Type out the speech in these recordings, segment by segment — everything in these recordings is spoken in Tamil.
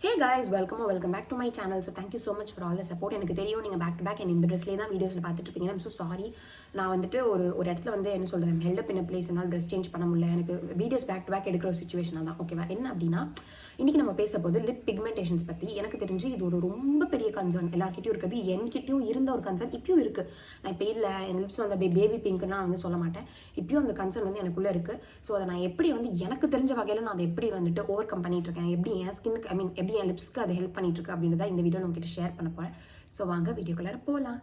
Hey guys, welcome back to my channel. So thank you so much for all the support. எனக்கு தெரியும் நீங்கள் பேக் டு பேக் இந்த ட்ரெஸ்லேயே தான் வீடியோஸில் பார்த்துட்டு இருப்பீங்க. I'm so sorry. நான் வந்துட்டு ஒரு இடத்துல வந்து என்ன சொல்கிறேன், ஹெல்ட் அப் இன் பிளேஸ் என்னால் ட்ரெஸ் சேஞ்ச் பண்ண முடியல. எனக்கு வீடியோஸ் பேக் டு பேக் எடுக்கிற ஒரு சுச்சுவேஷனாக தான். ஓகேவா? என்ன அப்படின்னா, இன்றைக்கி நம்ம பேச போது லிப் பிக்மெண்டேஷன்ஸ் பற்றி. எனக்கு தெரிஞ்சு இது ஒரு ரொம்ப பெரிய கன்சர்ன் எல்லாருக்கிட்டையும் இருக்குது. என்கிட்டையும் இருந்த ஒரு கன்சர்ன் இப்பயும் இருக்குது. நான் இப்போ இல்லை என் லிப்ஸ் வந்து பேபி பிங்க்னா நான் வந்து சொல்ல மாட்டேன். இப்பயும் அந்த கன்சர்ன் வந்து எனக்குள்ளே இருக்குது. ஸோ அதை நான் எப்படி வந்து எனக்கு தெரிஞ்ச வகையில் நான் அதை எப்படி வந்துட்டு ஓவர் கம் பண்ணிட்டு இருக்கேன், எப்படி என் ஸ்கின்னுக்கு எப்படி என் லிப்ஸ்க்கு அதை ஹெல்ப் பண்ணிட்டு இருக்கு அப்படின்றத இந்த வீடியோ உங்ககிட்ட ஷேர் பண்ண போகிறேன். ஸோ வாங்க வீடியோக்குள்ளே போகலாம்.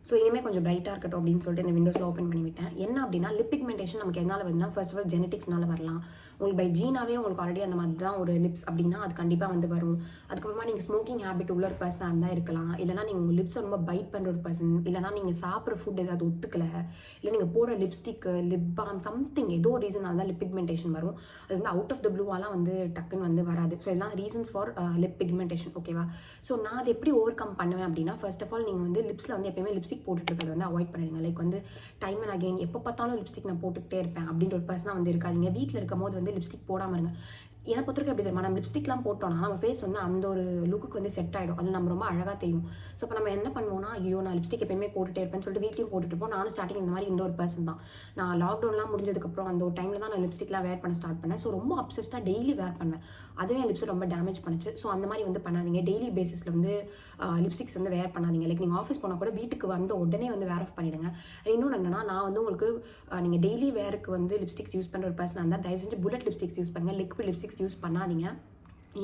ஸோ இனிமேல் கொஞ்சம் பிரைட்டாக இருக்கட்டும் அப்படின்னு சொல்லிட்டு இந்த விண்டோஸில் ஓப்பன் பண்ணிவிட்டேன். என்ன அப்படின்னா, லிப் பிக்மெண்டேஷன் நமக்கு என்னால் வருதுன்னா, ஃபர்ஸ்ட் ஆஃப் ஆல் ஜெனட்டிக்ஸ்னால வரலாம். உங்களுக்கு பை ஜீனாவே உங்களுக்கு ஆல்ரெடி அந்த மாதிரி தான் ஒரு லிப்ஸ் அப்படின்னா அது கண்டிப்பாக வந்து வரும். அதுக்கப்புறமா நீங்கள் ஸ்மோக்கிங் ஹேபிட் உள்ள ஒரு பர்சனாக இருந்தால் இருக்கலாம். இல்லைனா நீங்கள் உங்கள் லிப்ஸை ரொம்ப பைட் பண்ணுற ஒரு பர்சன், இல்லைனா நீங்கள் சாப்பிட்ற ஃபுட் ஏதாவது ஒத்துக்கலை, இல்லை நீங்கள் போடுற லிப்ஸ்டிக்கு லிப் பாம் சம்திங் ஏதோ ஒரு ரீசனால் தான் லிப் பிக்மெண்டேஷன் வரும். அது வந்து அவுட் ஆஃப் த ப்ளூவாலாம் வந்து டக்குன்னு வந்து வராது. ஸோ இதெல்லாம் ரீசன்ஸ் ஃபார் லிப் பிக்மெண்டேஷன். ஓகேவா? ஸோ நான் அதை எப்படி ஓவர் கம் பண்ணுவேன் அப்படின்னா, ஃபர்ஸ்ட் ஆஃப் ஆல் நீங்கள் வந்து லிப்ஸில் வந்து எப்பயுமே லிப்ஸ்டிக் போட்டுட்டு இருக்கிறத வந்து அவாய்ட் பண்ணிடுங்க. லைக் வந்து டைம் அண்ட் அகைன் எப்போ பார்த்தாலும் லிப்ஸ்டிக் நான் போட்டுக்கிட்டே இருப்பேன் அப்படின்ற ஒரு பர்சனாக வந்து இருக்காதீங்க. வீட்டில் இருக்கும் போது வந்து லிப்ஸ்டிக் போடாமல் இருங்க. என்னை பொறுத்தவரைக்கும் எப்படி தெரியுமா, நம்ம லிப்ஸ்டிக்லாம் போட்டோம்னா நம்ம ஃபேஸ் வந்து அந்த ஒரு லுக்குக்கு வந்து செட் ஆகிடும். அது நம்ம ரொம்ப அழகாக தெரியும். ஸோ இப்போ நம்ம என்ன பண்ணுவோம்னா, ஐயோ நான் லிப்ஸ்டிக் எப்பயுமே போட்டுட்டே இருப்பேன்னு சொல்லிட்டு வீட்லையும் போட்டுட்டு இருப்போம். நானும் ஸ்டார்டிங் இந்த மாதிரி இந்த ஒரு பர்சன் தான். நான் லாக்டவுன்லாம் முடிஞ்சதுக்கப்புறம் அந்த ஒரு டைமில் தான் நான் லிப்ஸ்டிக்லாம் வேர் பண்ண ஸ்டார்ட் பண்ணேன். ஸோ ரொம்ப அப்சஸ்டாக டெய்லி வேர் பண்ணுவேன். அதுவே என் லிப்ஸை ரொம்ப டேமேஜ் பண்ணுச்சு. ஸோ அந்த மாதிரி வந்து பண்ணாதீங்க. டெய்லி பேசிஸில் வந்து லிப்ஸ்டிக்ஸ் வந்து வேர் பண்ணாதீங்க. லைக் நீங்கள் ஆஃபீஸ் போனால் கூட வீட்டுக்கு வந்து உடனே வந்து வேர் ஆஃப் பண்ணிவிடுங்க. இன்னொன்று என்னன்னா, நான் வந்து உங்களுக்கு நீங்கள் டெய்லி வேருக்கு வந்து லிப்ஸ்டிக்ஸ் யூஸ் பண்ணுற ஒரு பர்சனாக இருந்தால் தயவு செஞ்சு புல்லட் லிப்ஸ்டிக்ஸ் யூஸ் பண்ணுங்கள். லிக்விட் லிப்ஸ்டிக்ஸ் யூஸ் பண்ணாதீங்க.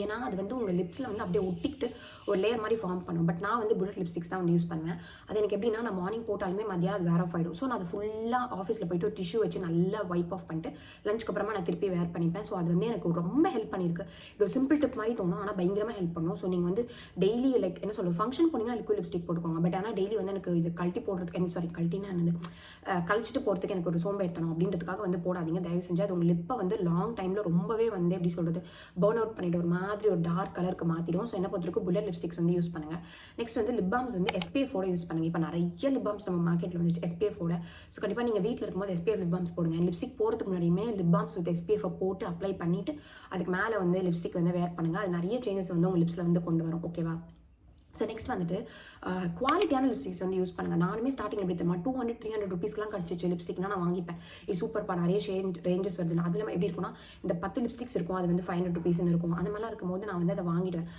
ஏன்னா அது வந்து உங்கள் லிப்ஸில் வந்து அப்படியே ஒட்டிக்கிட்டு ஒரு லேயர் மாதிரி ஃபார்ம் பண்ணும். பட் நான் வந்து புல்லட் லிப்ஸ்டிக்ஸ் தான் வந்து யூஸ் பண்ணுவேன். அது எனக்கு எப்படின்னா, நான் மார்னிங் போட்டாலுமே மதியம் அது வேர் ஆஃப் ஆகிடும். ஸோ நான் அது ஃபுல்லாக ஆஃபீஸில் போய்ட்டு ஒரு டிஷ்யூ வச்சு நல்லா வைப் ஆஃப் பண்ணிட்டு லஞ்சுக்கு அப்புறமா நான் திருப்பி வேர் பண்ணிப்பேன். ஸோ அது வந்து எனக்கு ரொம்ப ஹெல்ப் பண்ணியிருக்கு. இது ஒரு சிம்பிள் டிப் மாதிரி தோணும், ஆனால் பயங்கரமாக ஹெல்ப் பண்ணும். ஸோ நீங்கள் வந்து டெய்லி லைக் என்ன சொல்லுவோம், ஃபங்க்ஷன் போனீங்கன்னா லிக்விட் லிப்ஸ்டிக் போட்டுக்கோங்க. பட் ஆனால் டெய்லி வந்து எனக்கு இது கழட்டி போடுறதுக்கு கழட்டினா என்னது கழிச்சிட்டு போகிறதுக்கு எனக்கு ஒரு சோம்பேறித்தனம் அப்படின்றதுக்காக வந்து போடாதீங்க. தயவு செஞ்சு அது உங்கள் லிப்பை வந்து லாங் டைமில் ரொம்பவே வந்து எப்படி சொல்கிறது, பர்ன் அவுட் பண்ணிவிட்டு ஒரு மாதிரி ஒரு டார்க் கலருக்கு மாற்றிடும். ஸோ என்ன பொறுத்தவரைக்கும் புல்லட் லிப்ஸ்டிக்ஸ் வந்து யூஸ் பண்ணுங்கள். நெக்ஸ்ட் வந்து லிப் பாம்ஸ் வந்து SPF-ஓட யூஸ் பண்ணுங்கள். இப்போ நிறைய லிப் பாம்ஸ் நம்ம மார்க்கெட்டில் வந்துச்சு SPF-ஓட. ஸோ கண்டிப்பாக நீங்கள் வீட்டில் இருக்கும்போது SPF லிப் பாம்ஸ் போடுங்க. லிப்ஸ்டிக் போகிறதுக்கு முன்னாடியுமே லிப் பாம்ஸ் வித் SPF போட்டு அப்ளை பண்ணிவிட்டு அதுக்கு மேலே வந்து லிப்ஸ்டிக் வந்து வேர் பண்ணுங்கள். அது நிறைய சேஞ்சஸ் வந்து உங்கள் லிப்ஸில் வந்து கொண்டு வரும். ஓகேவா? ஸோ நெக்ஸ்ட் வந்துட்டு குவாலிட்டியான லிப்ஸ்டிக்ஸ் வந்து யூஸ் பண்ணுங்கள். நானுமே ஸ்டார்டிங் எப்படி தெரியுமா, 200-300 ருபீஸ்க்குலாம் கிடச்சிச்சு லிப்ஸ்டிக்னா நான் வாங்கிப்பேன். இது சூப்பர்ப்பா, நிறைய ரேஞ்சஸ் வருதுன்னா. அதில் எப்படி இருக்கும்னா, இந்த 10 லிப்ஸ்டிக்ஸ் இருக்கும், அது வந்து 500 ருபீஸ்ன்னு இருக்கும். அந்த மாதிரிலாம் இருக்கும்போது நான் வந்து அதை வாங்கிடுவேன்.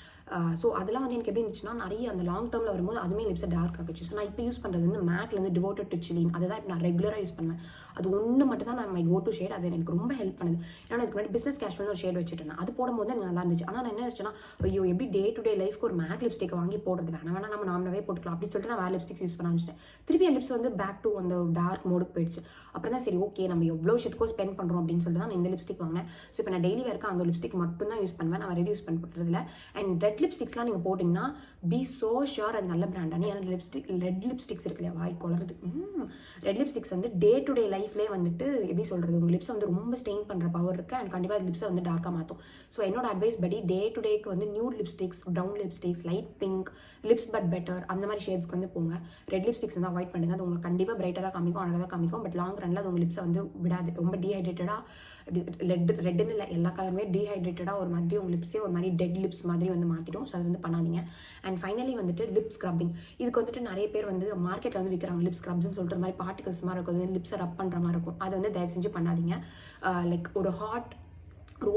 ஸோ அதெல்லாம் வந்து எனக்கு எப்படி இருந்துச்சுன்னா, நிறைய அந்த லாங் டேர்மில் வரும்போது அதுவுமே லிப்ஸை டார்க் ஆகிடுச்சு. ஸோ நான் இப்போ யூஸ் பண்ணுறது வந்து மேக்லேருந்து டிவோட்டட் டு சிலின். அதை தான் இப்போ நான் ரெகுலராக யூஸ் பண்ணுவேன். அது ஒன்று மட்டும் தான் நான் மை கோ டு ஷேட். அது எனக்கு ரொம்ப ஹெல்ப் பண்ணுது. ஏன்னா இதுக்கு முன்னாடி பிஸ்னஸ் கேஷுவல் ஒரு ஷேட் வச்சுட்டேன். அது போடும்போது எனக்கு நல்லா இருந்துச்சு. ஆனால் நான் என்ன வச்சுன்னா, ஐயோ எப்படி டே டு டே லைஃப்க்கு ஒரு மேக் லிப்ஸ்டிக் வாங்கி போடுறது வேணா நம்ம நார்மலாகவே போட்டுக்கலாம் அப்படின்னு சொல்லிட்டு நான் வேறு லிப்ஸ்டிக்ஸ் யூஸ் பண்ண ஆரம்பிச்சிட்டேன். திருப்பி என் லிப்ஸ் வந்து பேக் டு அந்த டார்க் மோடுக்கு போயிடுச்சு. அப்புறம் தான் சரி ஓகே நம்ம எவ்வளோ ஷெட்கோ ஸ்பெண்ட் பண்ணுறோம் அப்படின்னு சொல்லிட்டு தான் நான் இந்த லிப்ஸ்டிக் வாங்கினேன். ஸோ இப்போ நான் டெய்லி வேர்க்க அந்த லிப்ஸ்டிக் மட்டும் தான் யூஸ் பண்ணுவேன். நான் வேறு எதுவும் யூஸ் பண்ணுறதில்ல. அண்ட் ரெட் லிப்ஸ்டிக்ஸ்லாம் நீங்கள் போட்டிங்கன்னா பி சோ ஷியோர் அது நல்ல பிராண்டானு. ஏன்னா ரெட் லிப்ஸ்டிக்ஸ் இருக்கு இல்லையா, வாய் கொளறது. ரெட் லிப்ஸ்டிக்ஸ் வந்து டே டு டே லைஃப்லேயே வந்துட்டு எப்படி சொல்கிறது, உங்கள் லிப்ஸை வந்து ரொம்ப ஸ்டெயின் பண்ணுற பவர் இருக்குது. அண்ட் கண்டிப்பாக அது லிப்ஸை வந்து டார்க்காக மாற்றும். ஸோ என்னோட அட்வைஸ் படி டே டு டேக்கு வந்து nude lipsticks, brown lipsticks, light pink, lips but better அந்த மாதிரி ஷேட்ஸ்க்கு வந்து போங்க. ரெட் லிப்ஸ்டிக்ஸ் வந்து அவாய்ட் பண்ணுங்க. அது உங்களுக்கு கண்டிப்பாக பிரைட்டாக தான் காமிக்கும், அழகாக தான் காமிக்கும். பட் லாங் ரனில் அது உங்கள் லிப்ஸை வந்து விடாது. ரொம்ப டீஹைட்ரேட்டடாக ரெட்டுன்னு இல்லை, எல்லா கலருமே டீஹைட்ரேட்டடாக ஒரு மாதிரி உங்கள் லிப்ஸே ஒரு மாதிரி டெட் லிப்ஸ் மாதிரி வந்து மாற்றிடும். ஸோ அது வந்து பண்ணாதீங்க. அண்ட் ஃபைனலி வந்துட்டு லிப் ஸ்க்ரப்பிங். இதுக்கு வந்துட்டு நிறைய பேர் வந்து மார்க்கெட்டில் வந்து விற்கிறாங்க லிப் ஸ்க்ரப்ஸ்ன்னு சொல்லிட்டு மாதிரி பார்ட்டிகல்ஸ் மாதிரி இருக்கும், லிப்ஸை ரப் பண்ணுற மாதிரி இருக்கும். அதை வந்து தயவு செஞ்சு பண்ணாதீங்க. லைக் ஒரு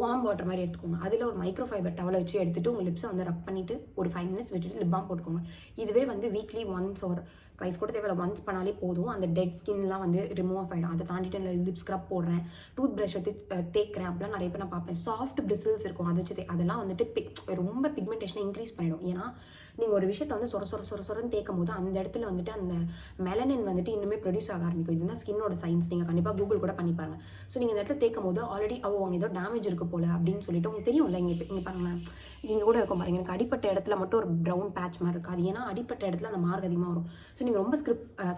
வார்ம் வாட்டர் மாதிரி எடுத்துக்கோங்க. அதில் ஒரு மைக்ரோ ஃபைபர் டவலை வச்சு எடுத்துகிட்டு உங்கள் லிப்ஸை வந்து ரப் பண்ணிவிட்டு ஒரு 5 மினிட்ஸ் விட்டுட்டு லிப் பாம் போட்டுக்கோங்க. இதுவே வந்து வீக்லி ஒன்ஸ் ஒரு ட்வைஸ் கூட தேவையில்ல, ஒன்ஸ் பண்ணாலே போதும். அந்த டெட் ஸ்கின்லாம் வந்து ரிமூவ் ஆஃப் ஆகிடும். அதை தாண்டிட்டு லிப் ஸ்க்ரப் போடுறேன், டூத் ப்ரஷ் வச்சு தேய்க்கிறேன் அப்படிலாம் நிறைய பேர் நான் பார்ப்பேன். சாஃப்ட் பிரிசில்ஸ் இருக்கும், அதை வச்சு அதெல்லாம் வந்துட்டு ரொம்ப பிக்மெண்டேஷனை இன்க்ரீஸ் பண்ணிடும். ஏன்னா நீங்கள் ஒரு விஷயத்தை வந்து சொரன்னு தேய்க்கும் போது அந்த இடத்துல வந்துட்டு அந்த மெலனின் வந்துட்டு இன்னுமே ப்ரொடியூஸ் ஆக ஆரம்பிக்கும். இதுதான் ஸ்கின்னோட சயின்ஸ். நீங்கள் கண்டிப்பாக கூகுள் கூட பண்ணிப்பாங்க. ஸோ நீங்கள் இந்த இடத்துல தேய்க்கும் போது ஆல்ரெடி அவங்க ஏதோ டேமேஜ் இருக்குது போல அப்படின்னு சொல்லிட்டு உங்களுக்கு தெரியும்ல. இங்கே பாருங்கள், இங்கே கூட இருக்கும் பாருங்க, எனக்கு அடிப்பட்ட இடத்துல மட்டும் ஒரு ப்ரௌன் பேட்ச் மாதிரி இருக்குது. அது ஏன்னா அடிப்பட்ட இடத்துல அந்த மார்க் அதிகமாக வரும். ஸோ நீங்கள் ரொம்ப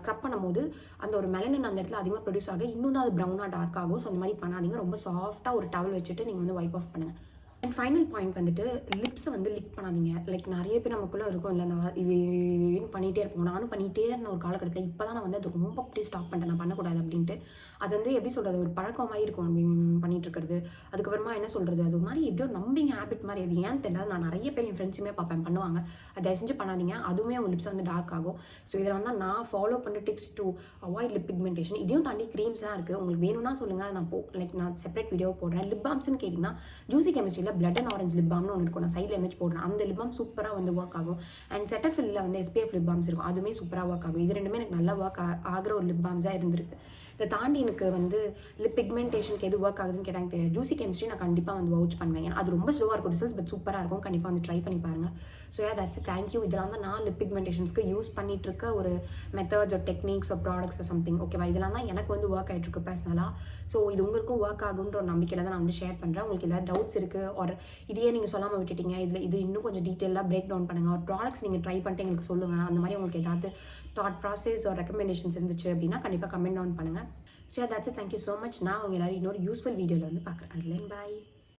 ஸ்க்ரப் பண்ணும்போது அந்த ஒரு மெலனின் அந்த இடத்துல அதிகமாக ப்ரொடியூஸ் ஆக இன்னும் தான் அது ப்ரௌனாக டார்க் ஆகும். ஸோ அந்த மாதிரி பண்ணாதீங்க. ரொம்ப சாஃப்டாக ஒரு டவல் வச்சுட்டு நீங்கள் வந்து வைப் ஆஃப் பண்ணுங்கள். அண்ட் ஃபைனல் பாயிண்ட் வந்துட்டு லிப்ஸை வந்து லிக் பண்ணாதீங்க. லைக் நிறைய பேர் நமக்குள்ளே இருக்கும் இல்லை, நான் இது பண்ணிகிட்டே இருப்போம். நானும் பண்ணிகிட்டே இருந்த ஒரு காலகட்டத்தில் இப்போ தான் நான் வந்து அது ரொம்ப அப்படியே ஸ்டாப் பண்ணிட்டேன், நான் பண்ணக்கூடாது அப்படின்ட்டு. அது வந்து எப்படி சொல்கிறது, ஒரு பழக்கம் மாதிரி இருக்கும் பண்ணிட்டு இருக்கிறது. அதுக்கப்புறமா என்ன சொல்கிறது, அது மாதிரி எப்படியோ நம்பிங் ஹேபிட் மாதிரி. அது ஏன்னு தெரியல, நான் நிறைய பேர் என் ஃப்ரெண்ட்ஸுமே பார்ப்பேன் பண்ணுவாங்க. அதை தயவு செஞ்சு பண்ணாதீங்க, அதுவுமே உங்கள் லிப்ஸ் வந்து டார்க் ஆகும். ஸோ இதில் வந்து நான் ஃபாலோ பண்ணுற tips to avoid lip pigmentation. இதையும் தாண்டி க்ரீம்ஸ்லாம் இருக்குது, உங்களுக்கு வேணும்னா சொல்லுங்கள், நான் நான் செப்பரேட் வீடியோ போடுறேன். லிப் பாம்ஸ்ன்னு கேட்டிங்கன்னா ஜூசி கெமிஸ்ட்ரியில் பிளட் அண்ட் ஆரஞ்சு லிப் பாம்னு ஒன்று இருக்கும், நான் சைடில் இமேஜ் போடுறேன். அந்த லிப் பாம் சூப்பராக வந்து ஒர்க் ஆகும். அண்ட் செட்டஃபில்ல வந்து SPF லிப் பாம்ஸ் இருக்கும், அதுவுமே சூப்பராக ஒர்க் ஆகும். இது ரெண்டுமே எனக்கு நல்லா ஒர்க் ஆகிற ஒரு லிப் பாம்ஸாக இருந்திருக்கு. இதை தாண்டி எனக்கு வந்து லிப் பிக்மெண்டேஷனுக்கு எது ஒர்க் ஆகுதுன்னு கேட்டாங்க தெரியாது. ஜூசி கெமிஸ்ட்ரி நான் கண்டிப்பாக வந்து வவுச் பண்ணுவேன், ஏன்னா அது ரொம்ப ஸ்லோவாக இருக்கும் ரிசல்ட்ஸ், பட் சூப்பராக இருக்கும். கண்டிப்பாக வந்து ட்ரை பண்ணி பாருங்கள். So that's thank you. இதெல்லாம் தான் நான் லிப் பிக்மெண்டேஷன்ஸ்க்கு யூஸ் பண்ணிட்டு இருக்க ஒரு மெத்தட்ஸ் ஒரு டெக்னிக்ஸ் ஒரு ப்ராடக்ட்ஸ் சம்திங். ஓகேவா, இதெல்லாம் தான் எனக்கு வந்து ஒர்க் ஆகிட்டு இருக்கு பர்சனலாக. ஸோ இது உங்களுக்கும் ஒர்க் ஆகுன்ற ஒரு நம்பிக்கையில் தான் நான் வந்து ஷேர் பண்ணுறேன். உங்களுக்கு ஏதாவது டவுட்ஸ் இருக்குது ஒரு இதையே நீங்கள் சொல்லாமல் விட்டுட்டீங்க, இது இன்னும் கொஞ்சம் டீட்டெயிலாக பிரேக் டவுன் பண்ணுங்கள், ஒரு ப்ராடக்ட்ஸ் நீங்கள் ட்ரை பண்ணிட்டு எங்களுக்கு சொல்லுங்கள். அந்த மாதிரி உங்களுக்கு ஏதாவது தாட் ப்ராசஸ் ஒரு ரெக்கமெண்டேஷன்ஸ் இருந்துச்சு அப்படின்னா கண்டிப்பாக கமெண்ட் டவுன் பண்ணுங்கள். So that's it. Thank you so much. நான் உங்க எல்லாரும் இன்னொரு யூஸ்ஃபுல் வீடியோவில் வந்து பார்க்குறேன். அதுலேருந்து பாய்.